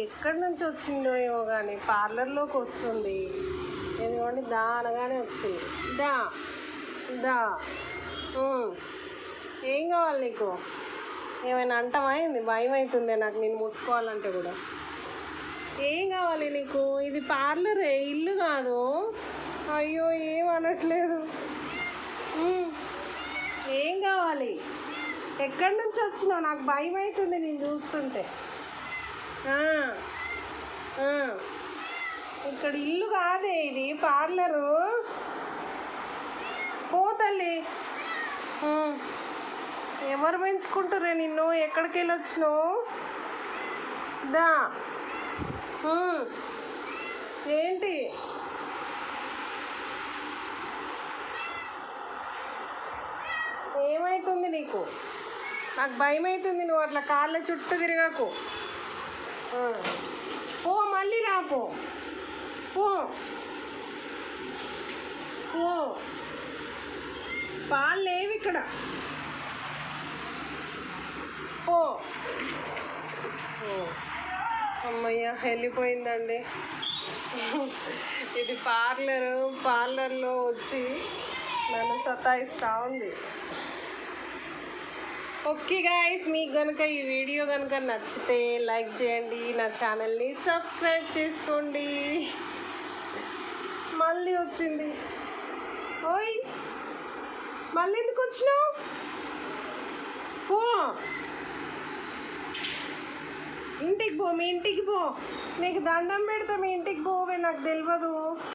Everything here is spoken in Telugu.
ఎక్కడి నుంచి వచ్చిందో ఏమో కానీ పార్లర్లోకి వస్తుంది. ఎందుకంటే దా అనగానే వచ్చింది. దా దా ఏం కావాలి నీకు? ఏమైనా అంటమా ఏంది? భయం అవుతుంది నాకు నేను ముట్టుకోవాలంటే కూడా. ఏం కావాలి నీకు? ఇది పార్లరే, ఇల్లు కాదు. అయ్యో ఏం అనట్లేదు. ఏం కావాలి? ఎక్కడి నుంచి వచ్చినావు? నాకు భయం అవుతుంది నేను చూస్తుంటే. ఇక్కడ ఇల్లు కాదే, ఇది పార్లరు. పో తల్లి. ఎవరు పెంచుకుంటారే నిన్ను? ఎక్కడికి వెళ్ళి వచ్చినావు? దా. ఏంటి? ఏమవుతుంది నీకు? నాకు భయం అవుతుంది. నువ్వు అట్లా కాళ్ళ చుట్టూ తిరగకు. పో, మళ్ళీ రా. పో పో పో. పాలు లేవు ఇక్కడ. పో. అమ్మయ్య వెళ్ళిపోయిందండి. ఇది పార్లర్లో వచ్చి నన్ను సతాయిస్తూ ఉంది. ఓకే గాయ్స్, మీకు కనుక ఈ వీడియో కనుక నచ్చితే లైక్ చేయండి, నా ఛానల్ని సబ్స్క్రైబ్ చేసుకోండి. మళ్ళీ వచ్చింది. ఓయ్, మళ్ళీ ఎందుకు వచ్చినావు? పో, ఇంటికి పో. మీ ఇంటికి పో. నీకు దండం పెడతా, మీ ఇంటికి పోవే. నాకు తెలియదు.